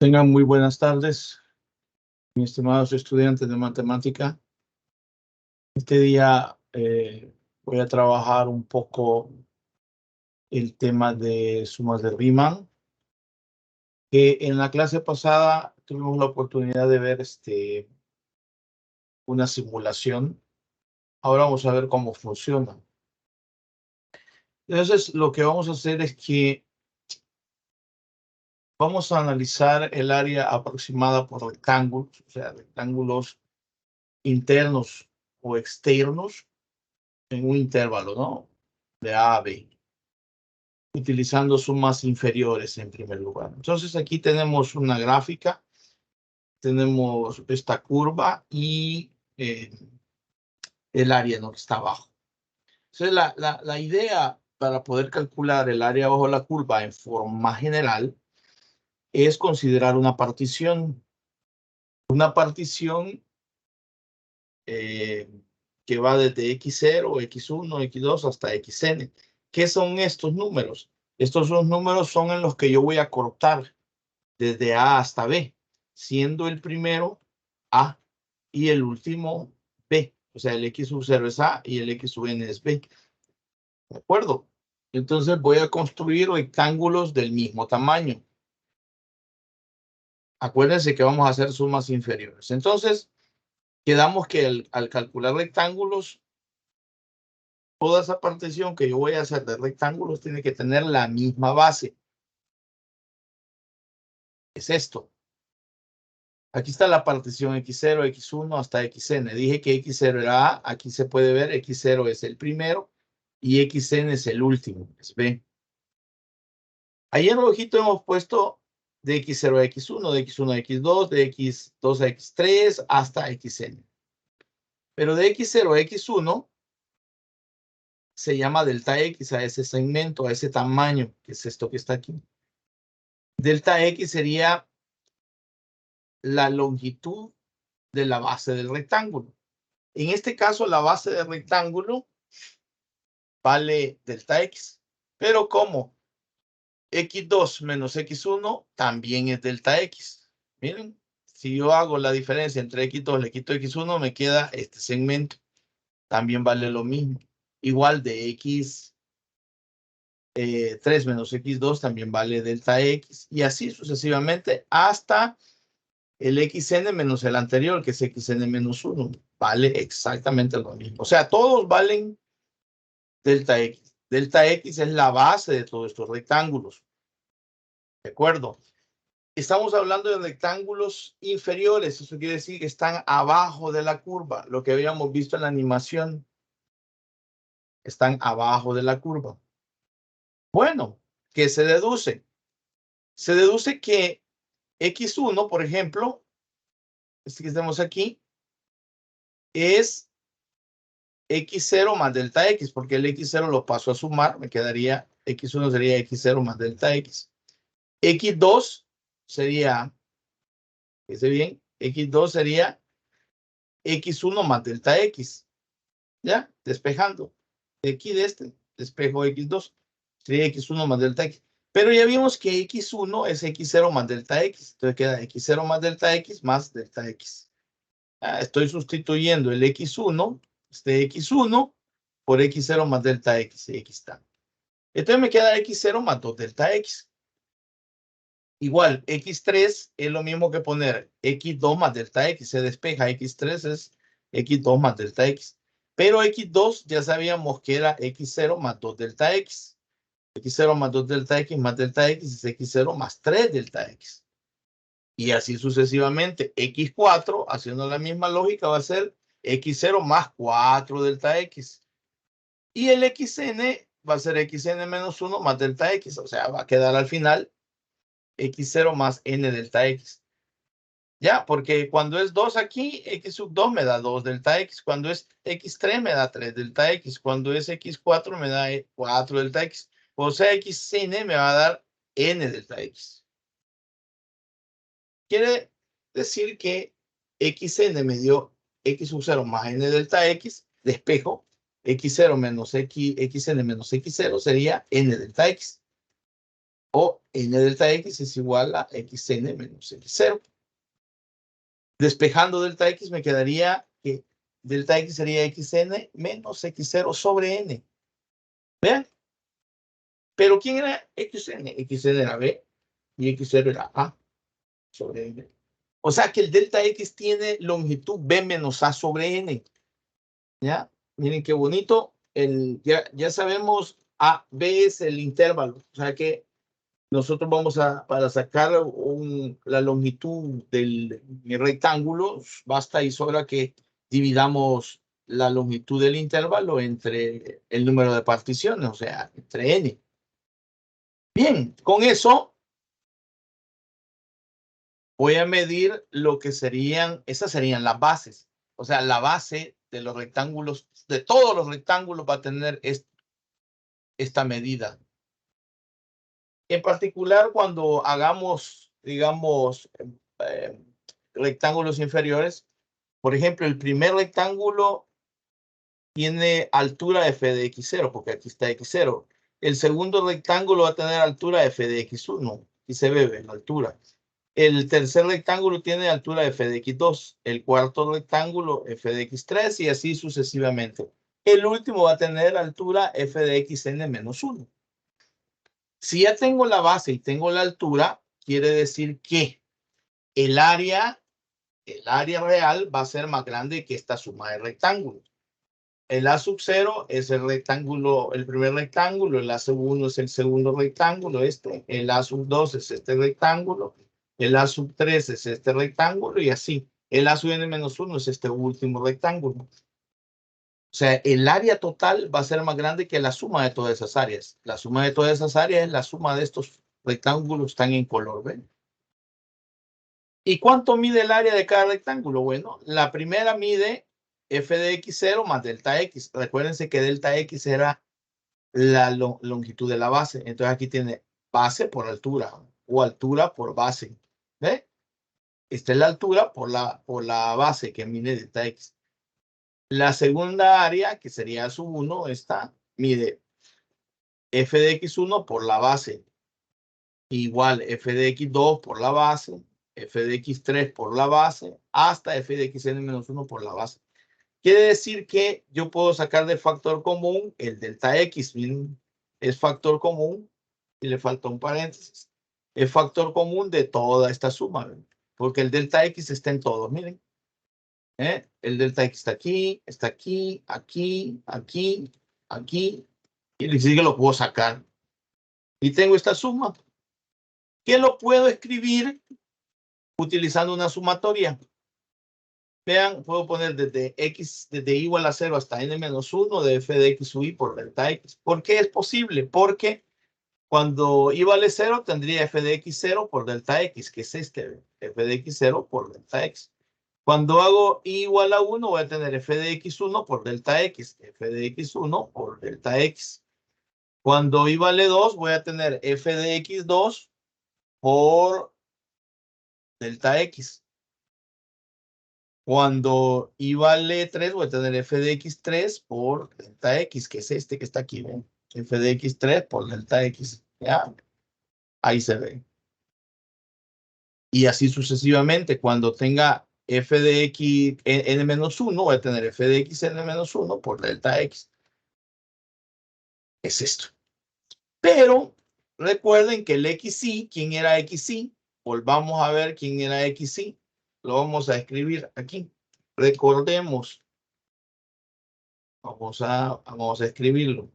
Tengan muy buenas tardes, mis estimados estudiantes de matemática. Este día voy a trabajar un poco el tema de sumas de Riemann, que en la clase pasada tuvimos la oportunidad de ver una simulación. Ahora vamos a ver cómo funciona. Entonces, lo que vamos a hacer es que vamos a analizar el área aproximada por rectángulos, o sea, rectángulos internos o externos en un intervalo, ¿no? De A a B, utilizando sumas inferiores en primer lugar. Entonces aquí tenemos una gráfica, tenemos esta curva y el área, ¿no?, que está abajo. Entonces la idea para poder calcular el área bajo la curva en forma general es considerar una partición. Una partición que va desde x0, x1, x2 hasta xn. ¿Qué son estos números? Estos números son en los que yo voy a cortar desde A hasta B, siendo el primero A y el último B. O sea, el x sub 0 es A y el x sub n es B. ¿De acuerdo? Entonces voy a construir rectángulos del mismo tamaño. Acuérdense que vamos a hacer sumas inferiores. Entonces, quedamos que al calcular rectángulos, toda esa partición que yo voy a hacer de rectángulos tiene que tener la misma base. Es esto. Aquí está la partición x0, x1 hasta xn. Dije que x0 era A. Aquí se puede ver x0 es el primero y xn es el último, es B. Ahí en rojito hemos puesto de x0 a x1, de x1 a x2, de x2 a x3 hasta xn. Pero de x0 a x1 se llama delta x a ese segmento, a ese tamaño, que es esto que está aquí. Delta x sería la longitud de la base del rectángulo. En este caso, la base del rectángulo vale delta x. Pero como x2 menos x1 también es delta x. Miren, si yo hago la diferencia entre x2 le quito x1, me queda este segmento. También vale lo mismo. Igual de x3 menos x2 también vale delta x. Y así sucesivamente hasta el xn menos el anterior, que es xn menos 1. Vale exactamente lo mismo. O sea, todos valen delta x. Delta x es la base de todos estos rectángulos. ¿De acuerdo? Estamos hablando de rectángulos inferiores. Eso quiere decir que están abajo de la curva. Lo que habíamos visto en la animación. Están abajo de la curva. Bueno, ¿qué se deduce? Se deduce que x1, por ejemplo, este que tenemos aquí, es x0 más delta x, porque el x0 lo paso a sumar, me quedaría x1 sería x0 más delta x. x2 sería, fíjense bien, x2 sería x1 más delta x. ¿Ya? Despejando. Aquí de este, despejo x2. Sería x1 más delta x. Pero ya vimos que x1 es x0 más delta x. Entonces queda x0 más delta x más delta x. Estoy sustituyendo el x1, este x1, por x0 más delta x. Y aquí está. Entonces me queda x0 más 2 delta x. Igual, x3 es lo mismo que poner x2 más delta x. Se despeja, x3 es x2 más delta x. Pero x2 ya sabíamos que era x0 más 2 delta x. x0 más 2 delta x más delta x es x0 más 3 delta x. Y así sucesivamente. x4, haciendo la misma lógica, va a ser x0 más 4 delta x. Y el xn va a ser xn menos 1 más delta x. O sea, va a quedar al final x0 más n delta x. Ya, porque cuando es 2 aquí, x sub 2 me da 2 delta x. Cuando es x3 me da 3 delta x. Cuando es x4 me da 4 delta x. O sea, xn me va a dar n delta x. Quiere decir que xn me dio x sub 0 más n delta x. Despejo. x0 menos xn menos x0 sería n delta x. O n delta x es igual a xn menos x0. Despejando delta x me quedaría que delta x sería xn menos x0 sobre n. ¿Vean? Pero ¿quién era xn? Xn era b y x0 era a sobre n. O sea que el delta x tiene longitud b menos a sobre n. ¿Ya? Miren qué bonito. Ya sabemos, a, b es el intervalo. O sea que nosotros vamos para sacar la longitud del rectángulo, basta y sobra que dividamos la longitud del intervalo entre el número de particiones, o sea, entre n. Bien, con eso voy a medir lo que esas serían las bases. O sea, la base de los rectángulos, de todos los rectángulos va a tener esta medida. En particular, cuando hagamos, digamos, rectángulos inferiores, por ejemplo, el primer rectángulo tiene altura f de x0, porque aquí está x0. El segundo rectángulo va a tener altura f de x1, y se ve la altura. El tercer rectángulo tiene altura f de x2. El cuarto rectángulo f de x3 y así sucesivamente. El último va a tener altura f de xn menos 1. Si ya tengo la base y tengo la altura, quiere decir que el área real va a ser más grande que esta suma de rectángulos. El A sub 0 es el rectángulo, el primer rectángulo, el A sub 1 es el segundo rectángulo, el A sub 2 es este rectángulo, el A sub 3 es este rectángulo y así. El A sub n menos 1 es este último rectángulo. O sea, el área total va a ser más grande que la suma de todas esas áreas. La suma de todas esas áreas es la suma de estos rectángulos que están en color, ¿ven? ¿Y cuánto mide el área de cada rectángulo? Bueno, la primera mide f de x0 más delta x. Recuérdense que delta x era la longitud de la base. Entonces aquí tiene base por altura o altura por base. ¿Ve? Esta es la altura por la base que mide delta x. La segunda área, que sería sub 1, esta mide f de x1 por la base. Igual f de x2 por la base, f de x3 por la base, hasta f de xn menos 1 por la base. Quiere decir que yo puedo sacar de factor común el delta x. Miren, es factor común y le falta un paréntesis. Es factor común de toda esta suma, ¿ven? Porque el delta x está en todos, miren. El delta x está aquí, aquí, aquí, aquí. Y decir que lo puedo sacar. Y tengo esta suma, que lo puedo escribir utilizando una sumatoria. Vean, puedo poner desde y igual a 0 hasta n-1 de f de x sub i por delta x. ¿Por qué es posible? Porque cuando y vale 0 tendría f de x0 por delta x, que es este, f de x0 por delta x. Cuando hago y igual a 1 voy a tener f de x1 por delta x, f de x1 por delta x. Cuando y vale 2 voy a tener f de x2 por delta x. Cuando y vale 3, voy a tener f de x3 por delta x, que es este que está aquí, ¿ven? F de x3 por delta x, ¿ya? Ahí se ve. Y así sucesivamente, cuando tenga f de x n-1, voy a tener f de x n-1 por delta x. Es esto. Pero recuerden que el xy, ¿quién era xy? Volvamos a ver quién era xy. Lo vamos a escribir aquí. Recordemos. Vamos a escribirlo.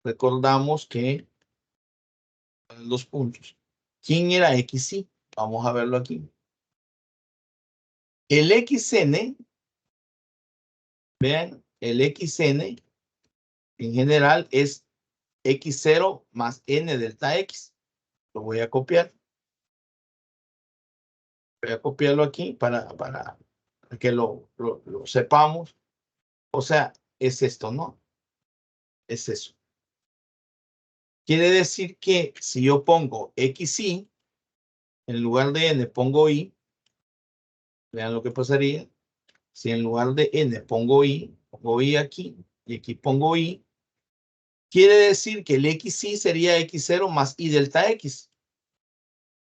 Recordamos que los puntos. ¿Quién era xy? Vamos a verlo aquí. El xn, vean, el xn en general es x0 más n delta x. Lo voy a copiar. Voy a copiarlo aquí para que lo sepamos. O sea, es esto, ¿no? Es eso. Quiere decir que si yo pongo xy, en lugar de n pongo y, vean lo que pasaría. Si en lugar de n pongo i, pongo I aquí y aquí pongo I. Quiere decir que el XI sería X0 más I delta X.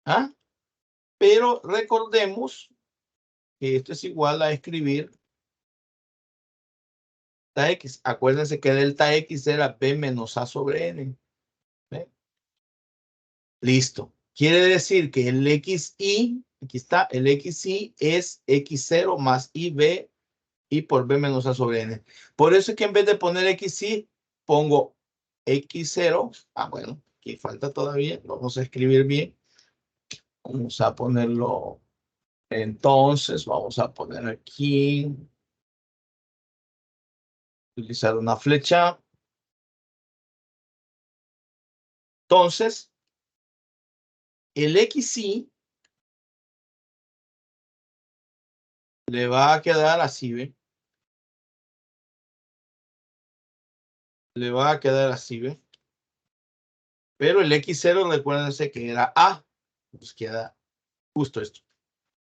¿Ah? Pero recordemos que esto es igual a escribir delta X. Acuérdense que delta X era B menos A sobre N. ¿Ve? Listo. Quiere decir que el XI, aquí está, el XI es X0 más IB y por B menos A sobre N. Por eso es que en vez de poner XI, pongo X0. Ah, bueno, aquí falta todavía. Vamos a escribir bien. Vamos a ponerlo. Entonces, vamos a poner aquí. Utilizar una flecha. Entonces, el XI le va a quedar así, ¿ve? Le va a quedar así, ¿ve? Pero el X0, recuérdense que era A. Pues queda justo esto.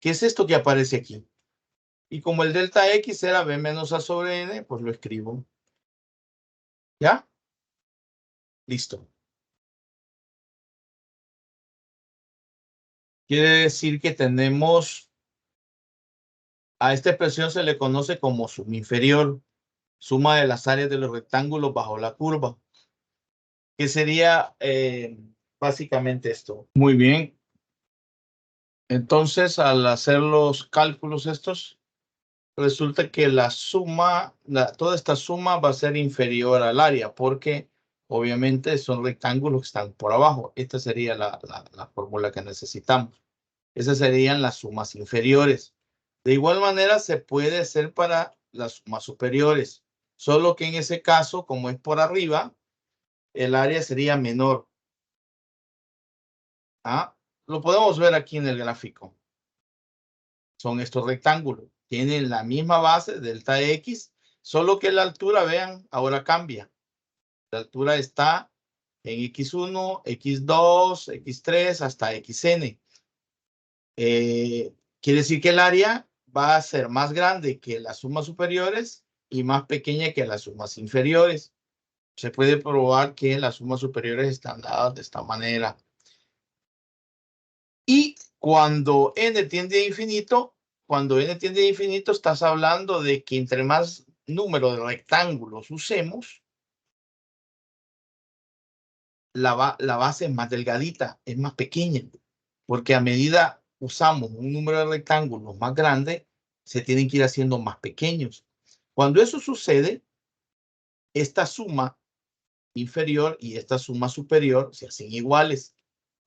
¿Qué es esto que aparece aquí? Y como el delta X era B menos A sobre N, pues lo escribo. ¿Ya? Listo. Quiere decir que tenemos, a esta expresión se le conoce como suma inferior, suma de las áreas de los rectángulos bajo la curva, que sería básicamente esto. Muy bien. Entonces, al hacer los cálculos estos, resulta que la suma, toda esta suma va a ser inferior al área, porque obviamente son rectángulos que están por abajo. Esta sería la fórmula que necesitamos. Esas serían las sumas inferiores. De igual manera se puede hacer para las sumas superiores, solo que en ese caso, como es por arriba, el área sería menor. ¿Ah? Lo podemos ver aquí en el gráfico. Son estos rectángulos. Tienen la misma base, delta X, solo que la altura, vean, ahora cambia. La altura está en X1, X2, X3 hasta XN. Quiere decir que el área va a ser más grande que las sumas superiores y más pequeña que las sumas inferiores. Se puede probar que las sumas superiores están dadas de esta manera. Y cuando n tiende a infinito, estás hablando de que entre más número de rectángulos usemos, la base es más delgadita, es más pequeña, porque a medida usamos un número de rectángulos más grande, se tienen que ir haciendo más pequeños. Cuando eso sucede, esta suma inferior y esta suma superior se hacen iguales.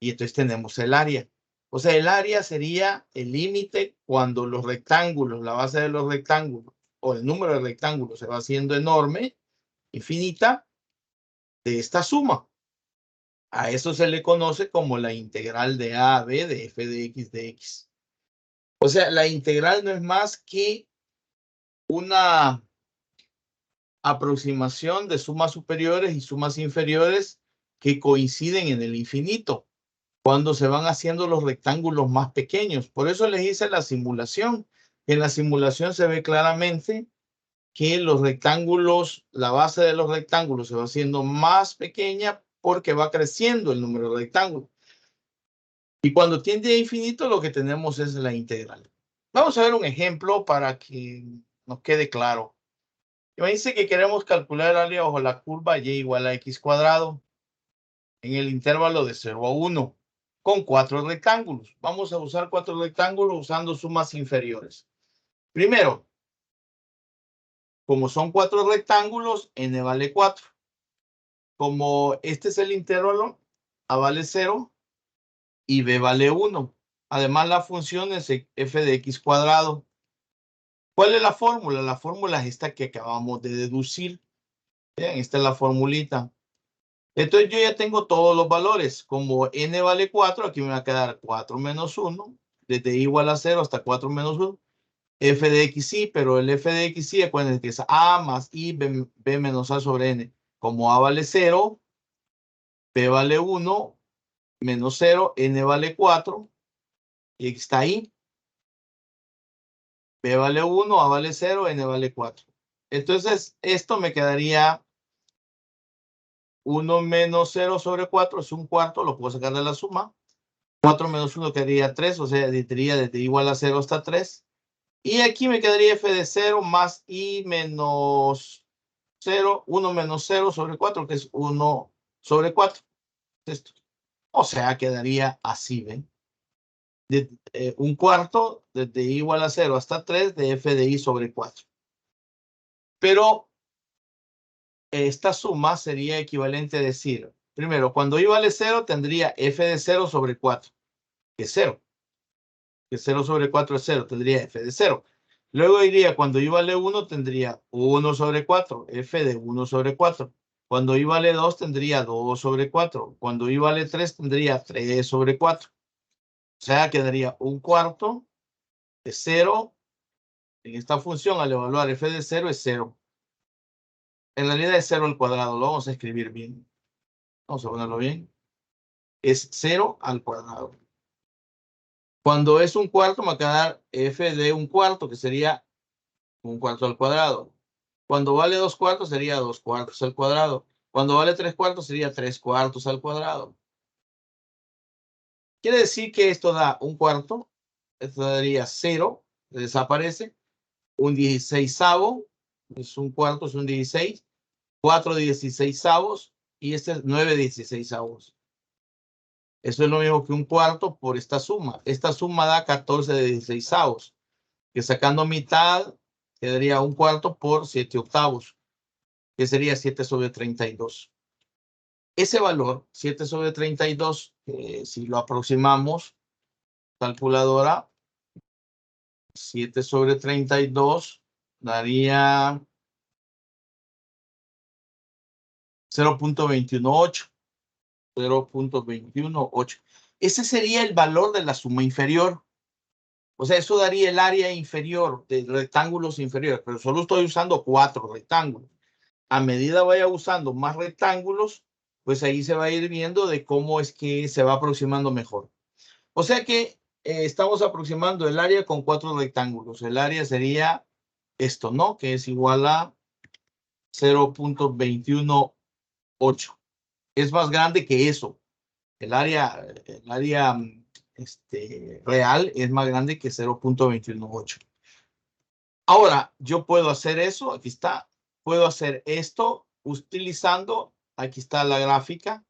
Y entonces tenemos el área. O sea, el área sería el límite cuando los rectángulos, la base de los rectángulos o el número de rectángulos se va haciendo enorme, infinita, de esta suma. A eso se le conoce como la integral de A a B de f de x de x. O sea, la integral no es más que una aproximación de sumas superiores y sumas inferiores que coinciden en el infinito cuando se van haciendo los rectángulos más pequeños. Por eso les hice la simulación. En la simulación se ve claramente que los rectángulos, la base de los rectángulos se va haciendo más pequeña porque va creciendo el número de rectángulos. Y cuando tiende a infinito, lo que tenemos es la integral. Vamos a ver un ejemplo para que nos quede claro. Imagínense que queremos calcular el área bajo la curva y igual a x cuadrado en el intervalo de 0 a 1 con 4 rectángulos. Vamos a usar 4 rectángulos usando sumas inferiores. Primero, como son 4 rectángulos, n vale 4. Como este es el intervalo, a vale 0 y b vale 1. Además, la función es f de x cuadrado. ¿Cuál es la fórmula? La fórmula es esta que acabamos de deducir. Vean, esta es la formulita. Entonces yo ya tengo todos los valores. Como n vale 4, aquí me va a quedar 4 menos 1. Desde igual a 0 hasta 4 menos 1. F de x y, pero el f de x y, acuérdense que es a más i b menos a sobre n. Como a vale 0, b vale 1, menos 0, n vale 4, y está ahí. B vale 1, a vale 0, n vale 4. Entonces, esto me quedaría 1 menos 0 sobre 4 es un cuarto, lo puedo sacar de la suma. 4 menos 1 quedaría 3, o sea, diría desde igual a 0 hasta 3. Y aquí me quedaría f de 0 más i menos 0, 1 menos 0 sobre 4, que es 1 sobre 4. Esto. O sea, quedaría así, ¿ven? Un cuarto desde i igual a 0 hasta 3 de f de i sobre 4. Pero esta suma sería equivalente a decir, primero, cuando i vale 0, tendría f de 0 sobre 4, que es 0. Que 0 sobre 4 es 0, tendría f de 0. Luego iría, cuando i vale 1, tendría 1 sobre 4, f de 1 sobre 4. Cuando i vale 2, tendría 2 sobre 4. Cuando i vale 3, tendría 3 sobre 4. O sea, quedaría un cuarto de 0. En esta función, al evaluar f de 0, es 0. En realidad es 0 al cuadrado. Lo vamos a escribir bien. Vamos a ponerlo bien. Es 0 al cuadrado. Cuando es un cuarto, me va a quedar f de un cuarto, que sería un cuarto al cuadrado. Cuando vale 2 cuartos, sería 2 cuartos al cuadrado. Cuando vale 3 cuartos, sería 3 cuartos al cuadrado. Quiere decir que esto da un cuarto. Esto daría 0, desaparece. Un 16avo, es un cuarto, es un 16. 4 16avos y este es 9 16avos. Eso es lo mismo que un cuarto por esta suma. Esta suma da 14 16avos, que sacando mitad quedaría un cuarto por 7 octavos, que sería 7 sobre 32. Ese valor, 7 sobre 32, si lo aproximamos, calculadora, 7 sobre 32 daría 0.218. 0.218. Ese sería el valor de la suma inferior. O sea, eso daría el área inferior de rectángulos inferiores, pero solo estoy usando 4 rectángulos. A medida vaya usando más rectángulos, pues ahí se va a ir viendo de cómo es que se va aproximando mejor. O sea que estamos aproximando el área con 4 rectángulos. El área sería esto, ¿no? Que es igual a 0.218. Es más grande que eso. El área real es más grande que 0.218. Ahora, yo puedo hacer eso, aquí está. Puedo hacer esto utilizando, aquí está la gráfica,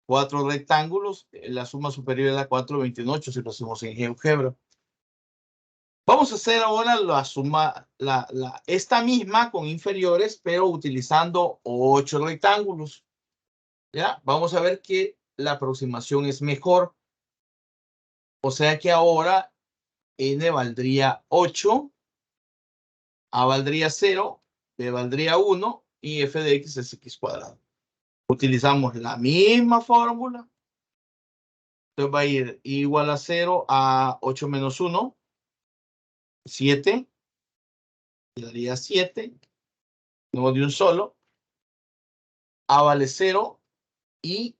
4 rectángulos, la suma superior es la 4.218 si lo hacemos en GeoGebra. Vamos a hacer ahora la suma, esta misma con inferiores, pero utilizando 8 rectángulos. ¿Ya? Vamos a ver que la aproximación es mejor. O sea que ahora n valdría 8, a valdría 0, b valdría 1 y f de x es x cuadrado. Utilizamos la misma fórmula. Entonces va a ir igual a 0 a 8 menos 1, 7. Daría 7. No de un solo. A vale 0 y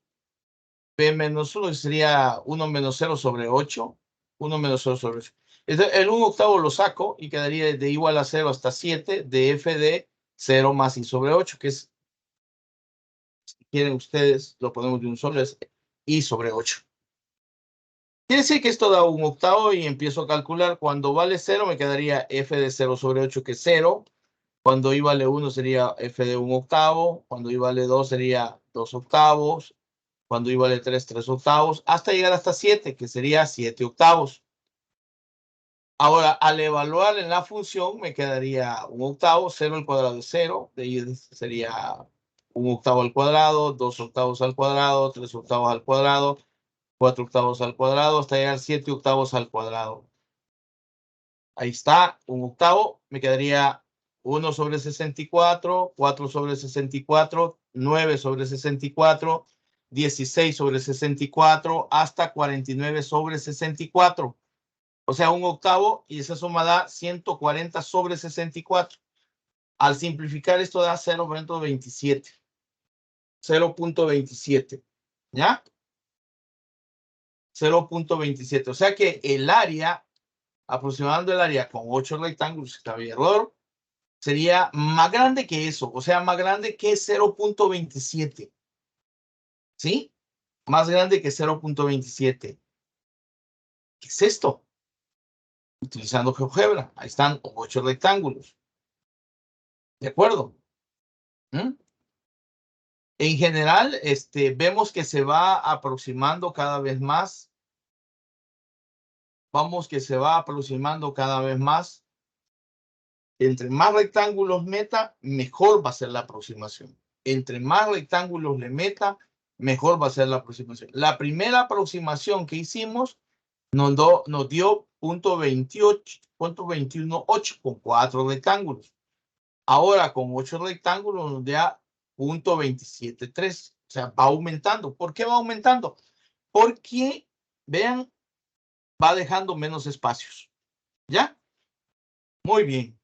b menos 1 sería 1 menos 0 sobre 8. 1 menos 0 sobre 8. El 1 octavo lo saco y quedaría de igual a 0 hasta 7 de f de 0 más i sobre 8, que es, si quieren ustedes, lo ponemos de un solo, es i sobre 8. Quiere decir que esto da un octavo y empiezo a calcular. Cuando vale 0 me quedaría f de 0 sobre 8, que es 0. Cuando i vale 1 sería f de 1 octavo. Cuando i vale 2 sería 2 octavos. Cuando i vale 3, 3 octavos. Hasta llegar hasta 7, que sería 7 octavos. Ahora, al evaluar en la función, me quedaría un octavo, 0 al cuadrado es 0, de ahí sería un octavo al cuadrado, 2 octavos al cuadrado, 3 octavos al cuadrado, 4 octavos al cuadrado, hasta llegar 7 octavos al cuadrado. Ahí está, un octavo, me quedaría 1 sobre 64, 4 sobre 64, 9 sobre 64, 16 sobre 64, hasta 49 sobre 64. O sea, un octavo, y esa suma da 140 sobre 64. Al simplificar esto da 0.27. 0.27. ¿Ya? 0.27. O sea que el área, aproximando el área con 8 rectángulos, está bien error, sería más grande que eso, o sea, más grande que 0.27. ¿Sí? Más grande que 0.27. ¿Qué es esto? Utilizando GeoGebra. Ahí están 8 rectángulos. ¿De acuerdo? ¿Mm? En general, vemos que se va aproximando cada vez más. Vamos que se va aproximando cada vez más. Entre más rectángulos meta, mejor va a ser la aproximación. Entre más rectángulos le meta, mejor va a ser la aproximación. La primera aproximación que hicimos nos dio 0.218 con 4 rectángulos. Ahora con 8 rectángulos nos da 0.273. O sea, va aumentando. ¿Por qué va aumentando? Porque, vean, va dejando menos espacios. ¿Ya? Muy bien.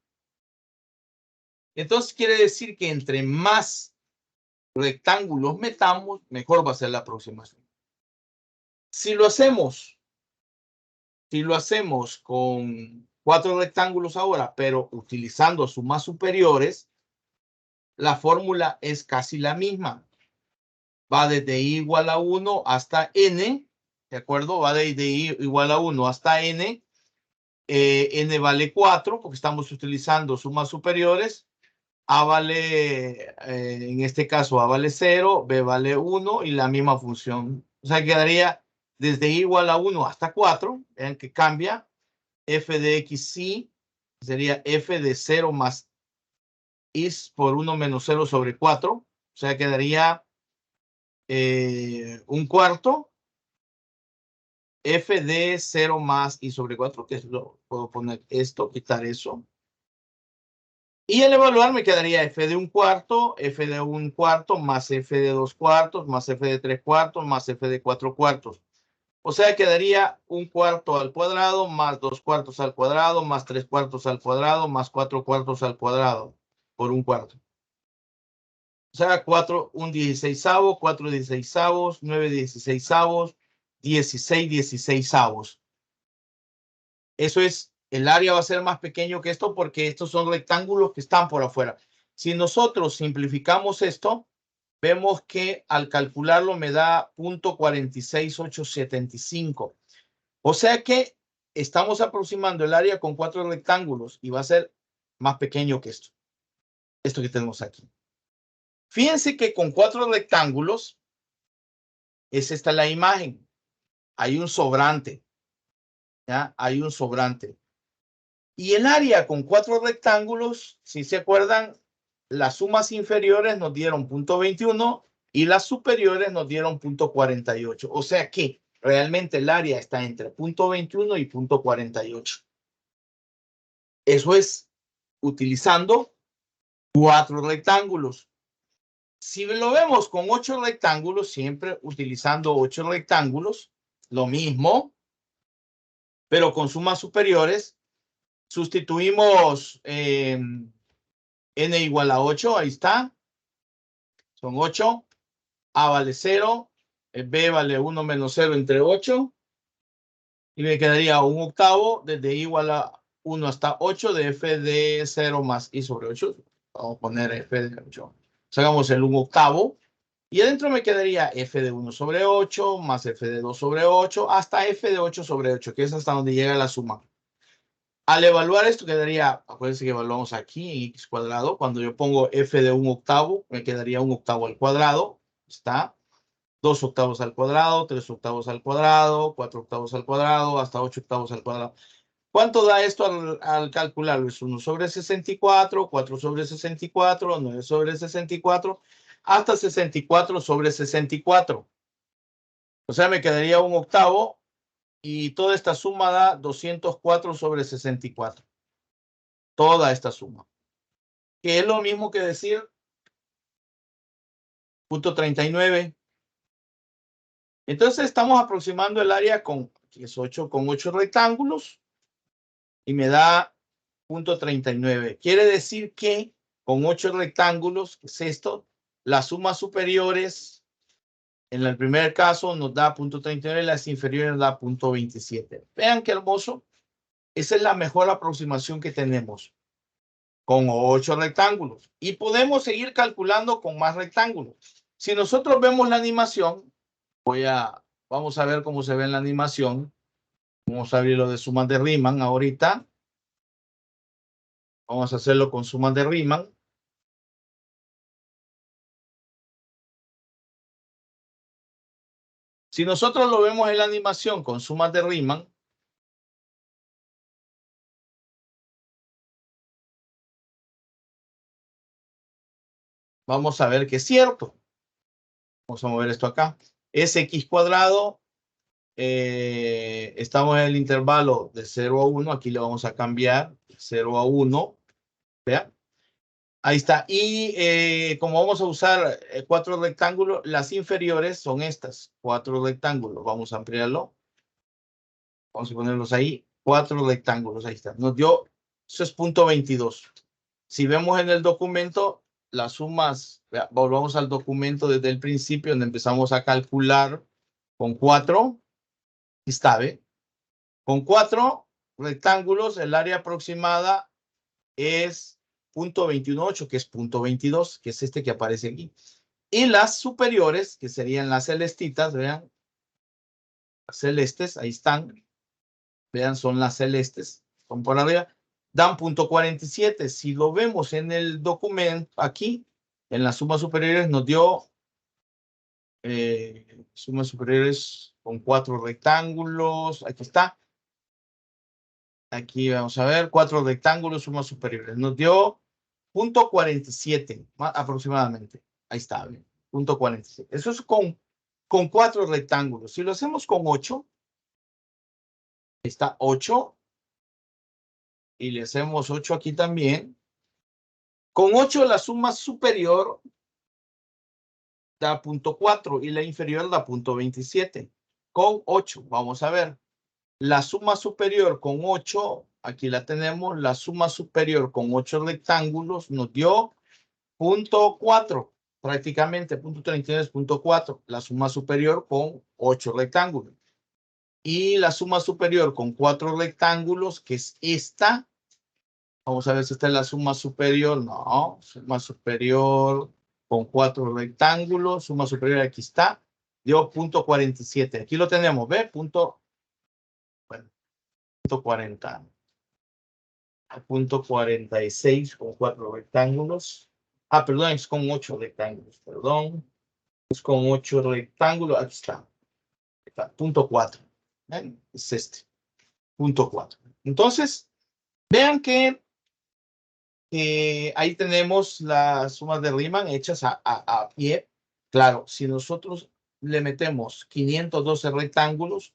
Entonces quiere decir que entre más rectángulos metamos, mejor va a ser la aproximación. Si lo hacemos con 4 rectángulos ahora, pero utilizando sumas superiores, la fórmula es casi la misma. Va desde i igual a 1 hasta n, ¿de acuerdo? Va desde i igual a 1 hasta n. N vale 4 porque estamos utilizando sumas superiores. A vale, en este caso, A vale 0, B vale 1 y la misma función. O sea, quedaría desde i igual a 1 hasta 4. Vean que cambia. F de x y sería f de 0 más is por 1 menos 0 sobre 4. O sea, quedaría un cuarto. F de 0 más i sobre 4, que es lo puedo poner esto, quitar eso. Y al evaluar me quedaría f de un cuarto, f de un cuarto, más f de 2 cuartos, más f de 3 cuartos, más f de 4 cuartos. O sea, quedaría un cuarto al cuadrado, más 2 cuartos al cuadrado, más 3 cuartos al cuadrado, más 4 cuartos al cuadrado, por un cuarto. O sea, 4, un 16avo, 4 16avos, 9 16avos, 16 16avos. Eso es, el área va a ser más pequeño que esto porque estos son rectángulos que están por afuera. Si nosotros simplificamos esto, vemos que al calcularlo me da 0.46875. O sea que estamos aproximando el área con 4 rectángulos y va a ser más pequeño que esto. Esto que tenemos aquí. Fíjense que con 4 rectángulos, es esta la imagen. Hay un sobrante. ¿Ya? Hay un sobrante. Y el área con 4 rectángulos, si se acuerdan, las sumas inferiores nos dieron 0.21 y las superiores nos dieron 0.48. O sea que realmente el área está entre 0.21 y 0.48. Eso es utilizando 4 rectángulos. Si lo vemos con 8 rectángulos, siempre utilizando 8 rectángulos, lo mismo, pero con sumas superiores, sustituimos n igual a 8, ahí está. Son 8. A vale 0. B vale 1 menos 0 entre 8. Y me quedaría un octavo desde i igual a 1 hasta 8 de f de 0 más i sobre 8. Vamos a poner f de 8. Sacamos el 1 octavo. Y adentro me quedaría f de 1 sobre 8 más f de 2 sobre 8 hasta f de 8 sobre 8, que es hasta donde llega la suma. Al evaluar esto quedaría, acuérdense que evaluamos aquí en x cuadrado. Cuando yo pongo f de 1 octavo, me quedaría 1 octavo al cuadrado. Está. 2 octavos al cuadrado, 3 octavos al cuadrado, 4 octavos al cuadrado, hasta 8 octavos al cuadrado. ¿Cuánto da esto al calcularlo? Es 1 sobre 64, 4 sobre 64, 9 sobre 64, hasta 64 sobre 64. O sea, me quedaría un octavo y toda esta suma da 204 sobre 64. Toda esta suma. Que es lo mismo que decir 0.39. Entonces estamos aproximando el área con 8 rectángulos y me da 0.39. Quiere decir que con 8 rectángulos, que es esto, las sumas superiores en el primer caso nos da 0.39 y las inferiores nos da 0.27. Vean qué hermoso. Esa es la mejor aproximación que tenemos. con 8 rectángulos. Y podemos seguir calculando con más rectángulos. Si nosotros vemos la animación, vamos a ver cómo se ve en la animación. Vamos a abrir lo de sumas de Riemann ahorita. Vamos a hacerlo con sumas de Riemann. Si nosotros lo vemos en la animación con sumas de Riemann, vamos a ver que es cierto. Vamos a mover esto acá. Es x cuadrado. Estamos en el intervalo de 0 a 1. Aquí le vamos a cambiar 0 a 1. ¿Vean? Ahí está. Y como vamos a usar 4 rectángulos, las inferiores son estas. 4 rectángulos. Vamos a ampliarlo. Vamos a ponerlos ahí. 4 rectángulos. Ahí está. Nos dio, eso es punto 22. Si vemos en el documento, las sumas, volvamos al documento desde el principio, donde empezamos a calcular con 4. Está, ¿ve? Con 4 rectángulos, el área aproximada es 0.218, que es 0.22, que es este que aparece aquí. Y las superiores, que serían las celestitas, vean, las celestes, ahí están. Vean, son las celestes, son por arriba, dan 0.47. Si lo vemos en el documento, aquí, en las sumas superiores, nos dio sumas superiores con 4 rectángulos. Aquí está. Aquí vamos a ver, 4 rectángulos, sumas superiores. Nos dio 0.47 aproximadamente. Ahí está, bien. 0.47. Eso es con 4 rectángulos. Si lo hacemos con 8, está 8. Y le hacemos 8 aquí también. Con 8 la suma superior da 0.4 y la inferior da 0.27. Con 8, vamos a ver. La suma superior con 8, aquí la tenemos, la suma superior con 8 rectángulos nos dio 0.4, prácticamente 0.39, 0.4, la suma superior con 8 rectángulos. Y la suma superior con 4 rectángulos, que es esta. Vamos a ver si esta es la suma superior. No, suma superior con 4 rectángulos, suma superior aquí está, dio 0.47. Aquí lo tenemos, ¿ve? Punto 40. Punto 46 con 4 rectángulos. Ah, perdón, es con 8 rectángulos, perdón. Es con 8 rectángulos, aquí está. Punto 4. ¿Ven? Es este. Punto 4. Entonces, vean que ahí tenemos las sumas de Riemann hechas a pie. Claro, si nosotros le metemos 512 rectángulos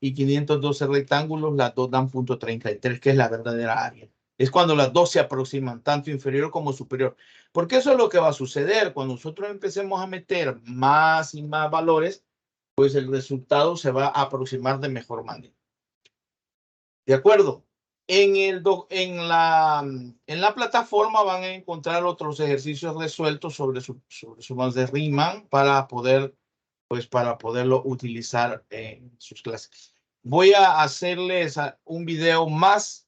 y 512 rectángulos, las dos dan 0.33, que es la verdadera área. Es cuando las dos se aproximan, tanto inferior como superior. Porque eso es lo que va a suceder. Cuando nosotros empecemos a meter más y más valores, pues el resultado se va a aproximar de mejor manera. ¿De acuerdo? En la plataforma van a encontrar otros ejercicios resueltos sobre sumas de Riemann para poderlo utilizar en sus clases. Voy a hacerles un video más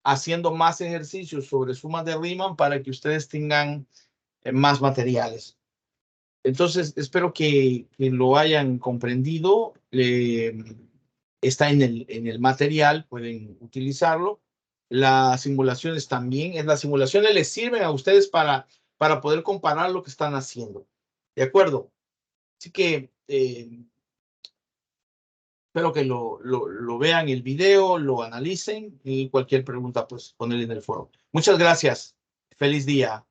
haciendo más ejercicios sobre sumas de Riemann para que ustedes tengan más materiales. Entonces, espero que lo hayan comprendido. Está en el material, pueden utilizarlo. Las simulaciones también. Las simulaciones les sirven a ustedes para poder comparar lo que están haciendo. ¿De acuerdo? Así que espero que lo vean el video, lo analicen y cualquier pregunta, pues ponerle en el foro. Muchas gracias. Feliz día.